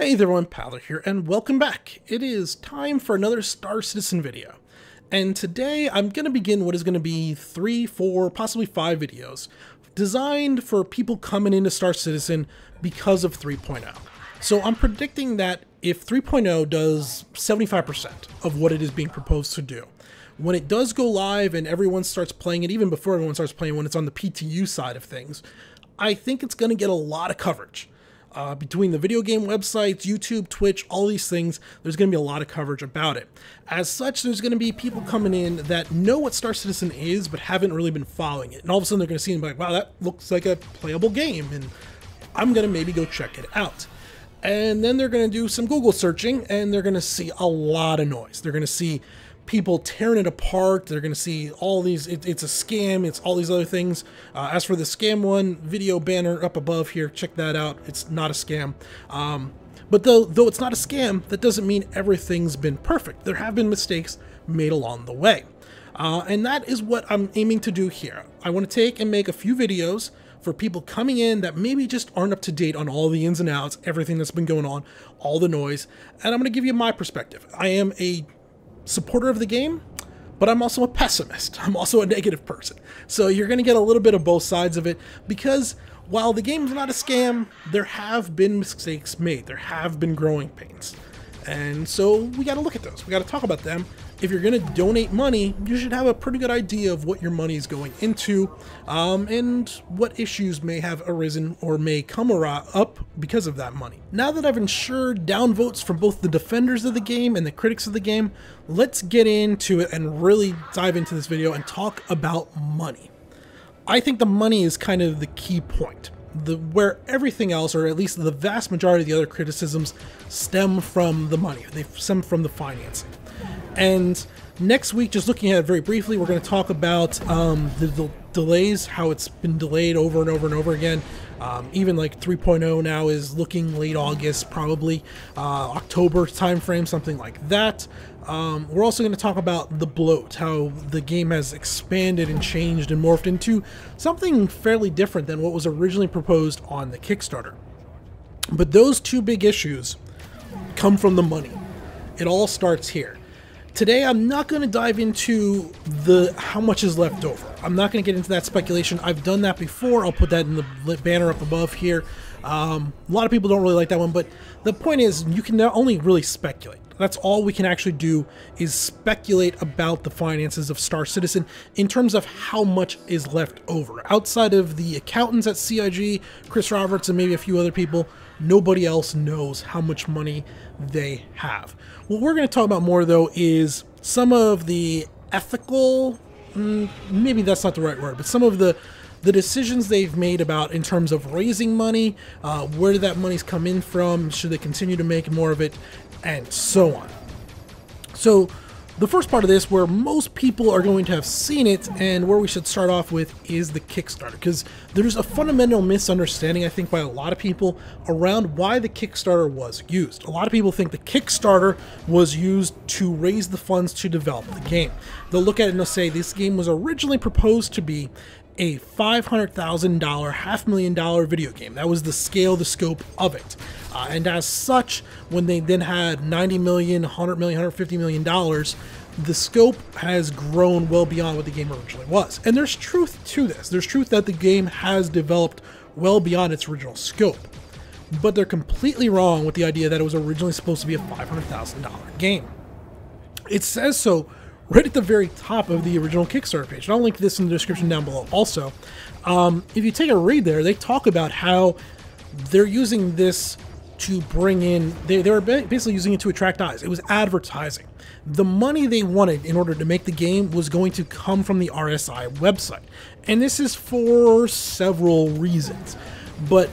Hey there everyone, Powder here, and welcome back. It is time for another Star Citizen video. And today I'm going to begin what is going to be 3, 4, possibly 5 videos designed for people coming into Star Citizen because of 3.0. So I'm predicting that if 3.0 does 75% of what it is being proposed to do, when it does go live and everyone starts playing it, even before everyone starts playing when it's on the PTU side of things, I think it's going to get a lot of coverage. Between the video game websites, YouTube, Twitch, all these things, there's going to be a lot of coverage about it. As such, there's going to be people coming in that know what Star Citizen is, but haven't really been following it. And all of a sudden they're going to see it and be like, wow, that looks like a playable game, and I'm going to maybe go check it out. And then they're going to do some Google searching, and they're going to see a lot of noise. They're going to see people tearing it apart. They're going to see all these, it's a scam, it's all these other things. As for the scam one, video banner up above here, check that out. It's not a scam. But though it's not a scam, that doesn't mean everything's been perfect. There have been mistakes made along the way. And that is what I'm aiming to do here. I want to take and make a few videos for people coming in that maybe just aren't up to date on all the ins and outs, everything that's been going on, all the noise. And I'm going to give you my perspective. I am a supporter of the game, but I'm also a pessimist. I'm also a negative person. So you're going to get a little bit of both sides of it, because while the game's not a scam, there have been mistakes made. There have been growing pains. And so we got to look at those. We got to talk about them. If you're going to donate money, you should have a pretty good idea of what your money is going into, and what issues may have arisen or may come up because of that money. Now that I've ensured downvotes from both the defenders of the game and the critics of the game, let's get into it and really dive into this video and talk about money. I think the money is kind of the key point. Where everything else, or at least the vast majority of the other criticisms, stem from the money. They stem from the financing. And next week, just looking at it very briefly, we're going to talk about the delays, how it's been delayed over and over and over again. Even like 3.0 now is looking late August, probably October timeframe, something like that. We're also going to talk about the bloat, how the game has expanded and changed and morphed into something fairly different than what was originally proposed on the Kickstarter. But those two big issues come from the money. It all starts here. Today, I'm not going to dive into how much is left over. I'm not going to get into that speculation. I've done that before. I'll put that in the banner up above here. A lot of people don't really like that one, but the point is you can only really speculate. That's all we can actually do, is speculate about the finances of Star Citizen in terms of how much is left over. Outside of the accountants at CIG, Chris Roberts, and maybe a few other people, nobody else knows how much money they have. What we're going to talk about more, though, is some of the ethical, maybe that's not the right word, but some of the decisions they've made about in terms of raising money, where did that money's come in from, should they continue to make more of it, and so on. So the first part of this, where most people are going to have seen it, and where we should start off with, is the Kickstarter, because there's a fundamental misunderstanding, I think, by a lot of people around why the Kickstarter was used. A lot of people think the Kickstarter was used to raise the funds to develop the game. They'll look at it and they'll say this game was originally proposed to be a $500,000, $500,000 video game. That was the scale, the scope of it. And as such, when they then had $90 million, $100 million, $150 million, the scope has grown well beyond what the game originally was. And there's truth to this. There's truth that the game has developed well beyond its original scope. But they're completely wrong with the idea that it was originally supposed to be a $500,000 game. It says so right at the very top of the original Kickstarter page. And I'll link this in the description down below also. If you take a read there, they talk about how they're using this to bring in, they were basically using it to attract eyes. It was advertising. The money they wanted in order to make the game was going to come from the RSI website. And this is for several reasons. But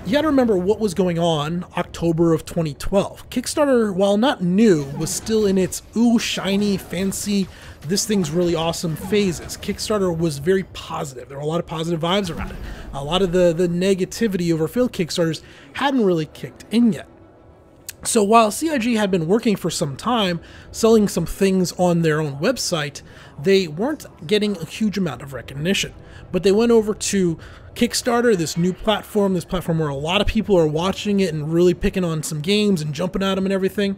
you got to remember what was going on October of 2012. Kickstarter, while not new, was still in its ooh, shiny, fancy, this thing's really awesome phases. Kickstarter was very positive. There were a lot of positive vibes around it. A lot of the negativity over failed Kickstarters hadn't really kicked in yet. So while CIG had been working for some time, selling some things on their own website, they weren't getting a huge amount of recognition. But they went over to Kickstarter, this new platform, where a lot of people are watching it and really picking on some games and jumping at them and everything.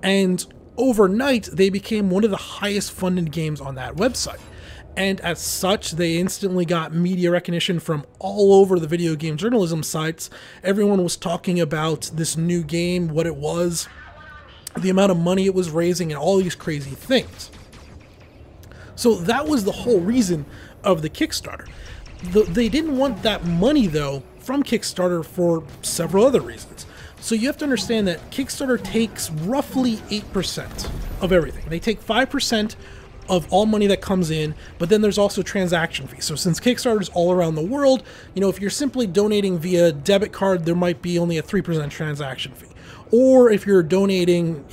And overnight, they became one of the highest funded games on that website. And as such, they instantly got media recognition from all over the video game journalism sites. Everyone was talking about this new game, what it was, the amount of money it was raising, and all these crazy things. So that was the whole reason of the Kickstarter. They didn't want that money, though, from Kickstarter for several other reasons. So you have to understand that Kickstarter takes roughly 8% of everything. They take 5% of all money that comes in, but then there's also transaction fees. So since Kickstarter is all around the world, you know, if you're simply donating via debit card, there might be only a 3% transaction fee. Or if you're donating,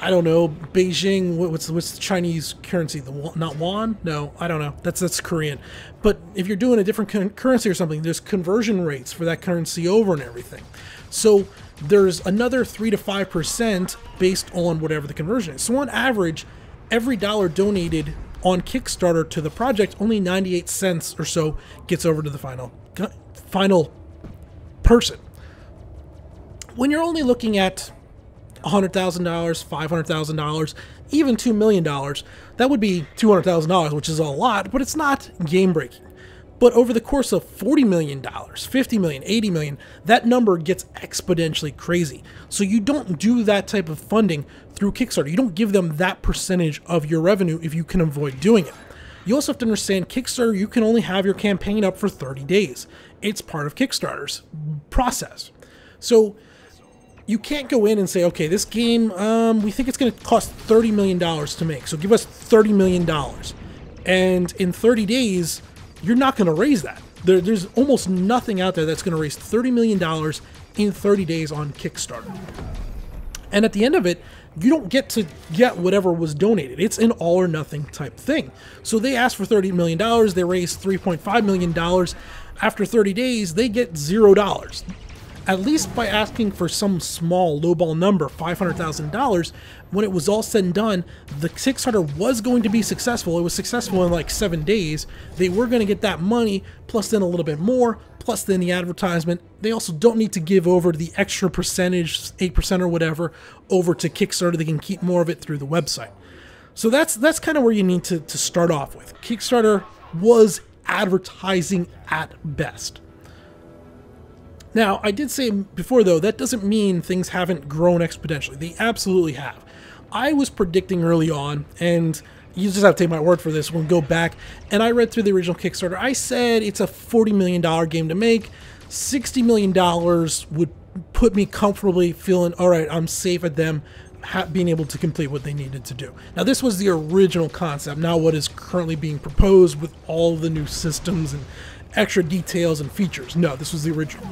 I don't know, Beijing, what's the Chinese currency? Not won? No, I don't know. That's Korean. But if you're doing a different currency or something, there's conversion rates for that currency over and everything. So there's another 3 to 5% based on whatever the conversion is. So on average, every dollar donated on Kickstarter to the project, only 98 cents or so gets over to the final person. When you're only looking at $100,000, $500,000, even $2 million, that would be $200,000, which is a lot, but it's not game breaking. But over the course of $40 million, $50 million, $80 million, that number gets exponentially crazy. So you don't do that type of funding through Kickstarter. You don't give them that percentage of your revenue if you can avoid doing it. You also have to understand Kickstarter, you can only have your campaign up for 30 days. It's part of Kickstarter's process. So you can't go in and say, okay, this game, we think it's going to cost $30 million to make, so give us $30 million. And in 30 days, you're not going to raise that. There's almost nothing out there that's going to raise $30 million in 30 days on Kickstarter. And at the end of it, you don't get to get whatever was donated. It's an all or nothing type thing. So they asked for $30 million. They raised $3.5 million. After 30 days, they get $0. At least by asking for some small lowball number, $500,000, when it was all said and done, the Kickstarter was going to be successful. It was successful in like 7 days. They were going to get that money, plus then a little bit more, plus then the advertisement. They also don't need to give over the extra percentage, 8% or whatever, over to Kickstarter. They can keep more of it through the website. So that's kind of where you need to start off with. Kickstarter was advertising at best. Now, I did say before, though, that doesn't mean things haven't grown exponentially. They absolutely have. I was predicting early on, and you just have to take my word for this, we'll go back, and I read through the original Kickstarter. I said it's a $40 million game to make. $60 million would put me comfortably feeling, all right, I'm safe at them being able to complete what they needed to do. Now, this was the original concept, not what is currently being proposed with all the new systems and extra details and features. No, this was the original.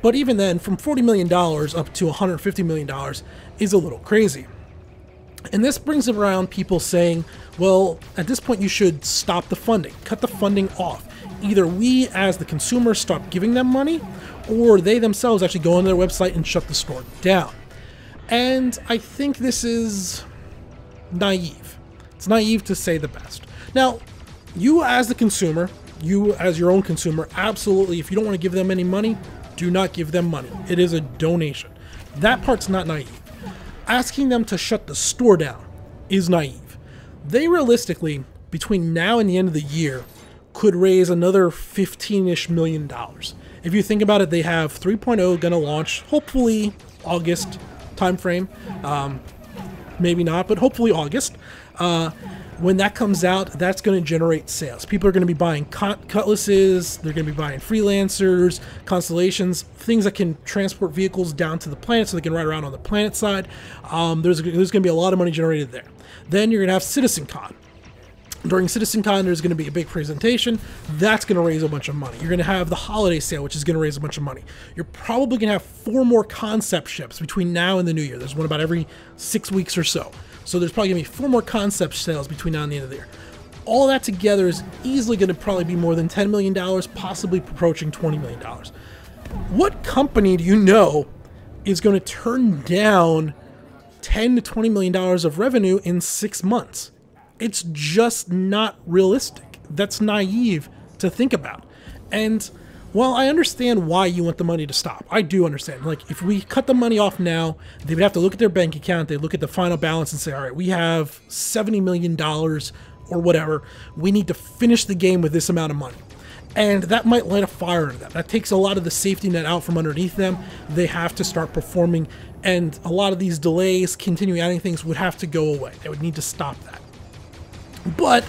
But even then, from $40 million up to $150 million is a little crazy. And this brings around people saying, well, at this point you should stop the funding, cut the funding off. Either we as the consumer stop giving them money, or they themselves actually go on their website and shut the store down. And I think this is naive. It's naive to say the best. Now, you as the consumer, you as your own consumer, absolutely, if you don't want to give them any money, do not give them money. It is a donation. That part's not naive. Asking them to shut the store down is naive. They realistically, between now and the end of the year, could raise another $15-ish million. If you think about it, they have 3.0 going to launch, hopefully August timeframe. Maybe not, but hopefully August. When that comes out, that's going to generate sales. People are going to be buying cutlasses, they're going to be buying freelancers, constellations, things that can transport vehicles down to the planet so they can ride around on the planet side. There's going to be a lot of money generated there. Then you're going to have CitizenCon. During CitizenCon, there's going to be a big presentation. That's going to raise a bunch of money. You're going to have the holiday sale, which is going to raise a bunch of money. You're probably going to have 4 more concept ships between now and the new year. There's one about every 6 weeks or so. So there's probably going to be 4 more concept sales between now and the end of the year. All that together is easily going to probably be more than $10 million, possibly approaching $20 million. What company do you know is going to turn down $10 to $20 million of revenue in 6 months. It's just not realistic. That's naive to think about. And while I understand why you want the money to stop, I do understand. Like, if we cut the money off now, they would have to look at their bank account, they look at the final balance and say, all right, we have $70 million or whatever. We need to finish the game with this amount of money. And that might light a fire in them. That takes a lot of the safety net out from underneath them. They have to start performing, and a lot of these delays, continuing adding things, would have to go away. They would need to stop that. But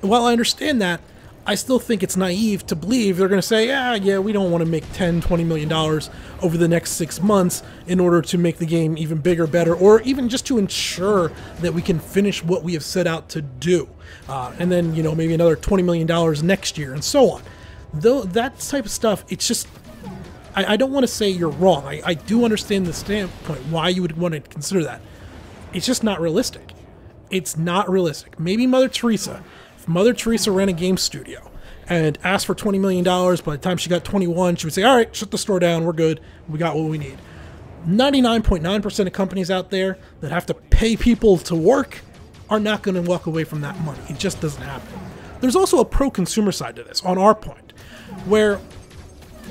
while I understand that, I still think it's naive to believe they're going to say, yeah, we don't want to make $10, $20 million over the next 6 months in order to make the game even bigger, better, or even just to ensure that we can finish what we have set out to do. And then, you know, maybe another $20 million next year and so on. Though that type of stuff, it's just, I don't want to say you're wrong. I do understand the standpoint, why you would want to consider that. It's just not realistic. It's not realistic. Maybe Mother Teresa. If Mother Teresa ran a game studio and asked for $20 million, by the time she got 21, she would say, all right, shut the store down, we're good, we got what we need. 99.9% of companies out there that have to pay people to work are not going to walk away from that money. It just doesn't happen. There's also a pro-consumer side to this, on our point, where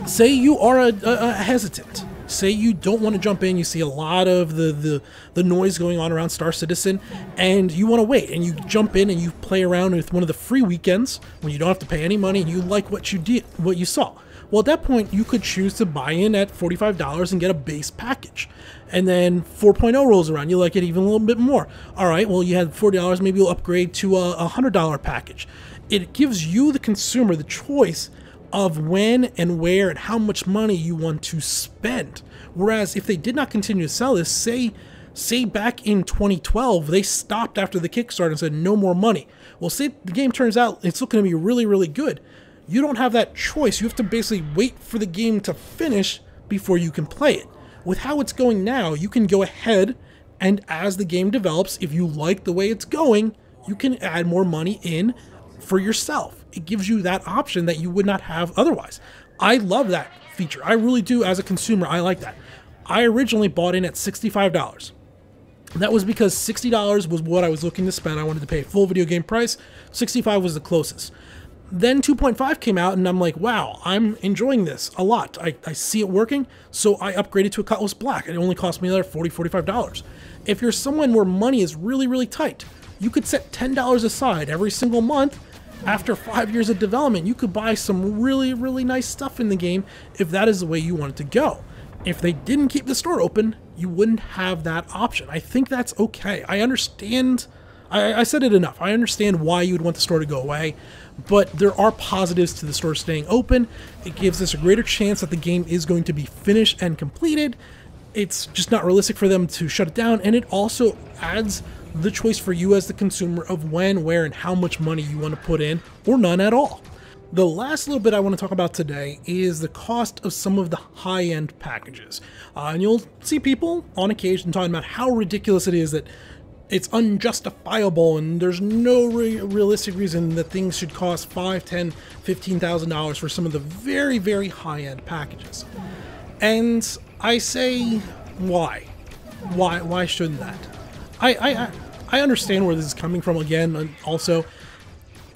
say you are a hesitant. Say you don't want to jump in, you see a lot of the noise going on around Star Citizen, and you want to wait, and you jump in and you play around with one of the free weekends when you don't have to pay any money and you like what you saw. Well, at that point, you could choose to buy in at $45 and get a base package. And then 4.0 rolls around, you like it even a little bit more. All right, well, you had $40, maybe you'll upgrade to a $100 package. It gives you, the consumer, the choice of when and where and how much money you want to spend. Whereas if they did not continue to sell this, say back in 2012, they stopped after the Kickstarter and said no more money. Well, say the game turns out it's looking to be really, really good. You don't have that choice. You have to basically wait for the game to finish before you can play it. With how it's going now, you can go ahead and as the game develops, if you like the way it's going, you can add more money in for yourself. It gives you that option that you would not have otherwise. I love that feature. I really do. As a consumer, I like that. I originally bought in at $65. That was because $60 was what I was looking to spend. I wanted to pay full video game price. $65 was the closest. Then 2.5 came out and I'm like, wow, I'm enjoying this a lot. I see it working, so I upgraded to a Cutlass Black. It only cost me another $40, $45. If you're someone where money is really, really tight, you could set $10 aside every single month. After 5 years of development, you could buy some really, really nice stuff in the game if that is the way you want it to go. If they didn't keep the store open, you wouldn't have that option. I think that's okay. I understand. I said it enough. I understand why you would want the store to go away, but there are positives to the store staying open. It gives us a greater chance that the game is going to be finished and completed. It's just not realistic for them to shut it down, and it also adds the choice for you as the consumer of when, where, and how much money you want to put in, or none at all. The last little bit I want to talk about today is the cost of some of the high-end packages. And you'll see people on occasion talking about how ridiculous it is that it's unjustifiable and there's no realistic reason that things should cost $5,000, $10,000, $15,000 for some of the very, very high-end packages. And I say, why? Why shouldn't that? I understand where this is coming from again, and also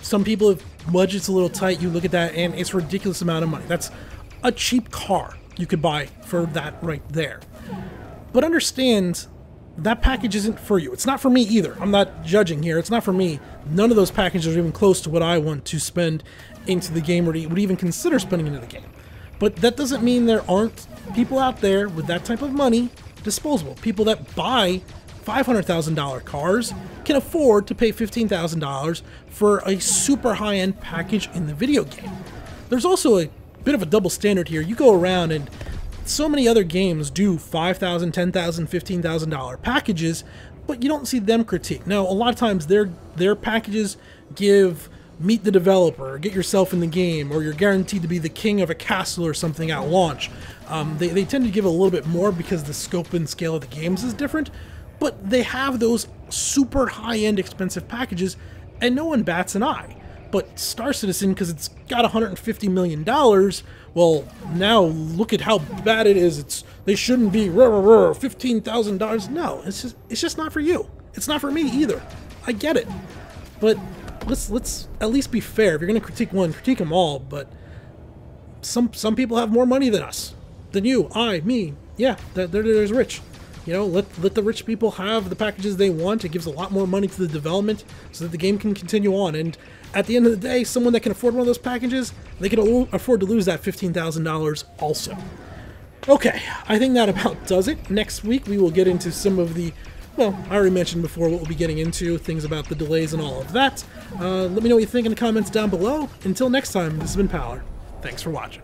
some people, if budget's a little tight, you look at that and it's a ridiculous amount of money. That's a cheap car you could buy for that right there. But understand, that package isn't for you. It's not for me either. I'm not judging here. It's not for me. None of those packages are even close to what I want to spend into the game or would even consider spending into the game. But that doesn't mean there aren't people out there with that type of money disposable. People that buy $500,000 cars can afford to pay $15,000 for a super high-end package in the video game. There's also a bit of a double standard here. You go around and so many other games do $5,000, $10,000, $15,000 packages, but you don't see them critique. Now, a lot of times their packages give meet the developer, get yourself in the game, or you're guaranteed to be the king of a castle or something at launch. They tend to give a little bit more because the scope and scale of the games is different, but they have those super high-end expensive packages and no one bats an eye. But Star Citizen, because it's got $150 million, well, now look at how bad it is. They shouldn't be $15,000. No, it's just not for you. It's not for me either. I get it, but let's at least be fair. If you're gonna critique one, critique them all. But some people have more money than us, than you, me. Yeah, there's rich. You know, let the rich people have the packages they want. It gives a lot more money to the development so that the game can continue on. And at the end of the day, someone that can afford one of those packages, they can afford to lose that $15,000 also. Okay, I think that about does it. Next week we will get into some of the, well, I already mentioned before what we'll be getting into, things about the delays and all of that. Let me know what you think in the comments down below. Until next time, this has been Power. Thanks for watching.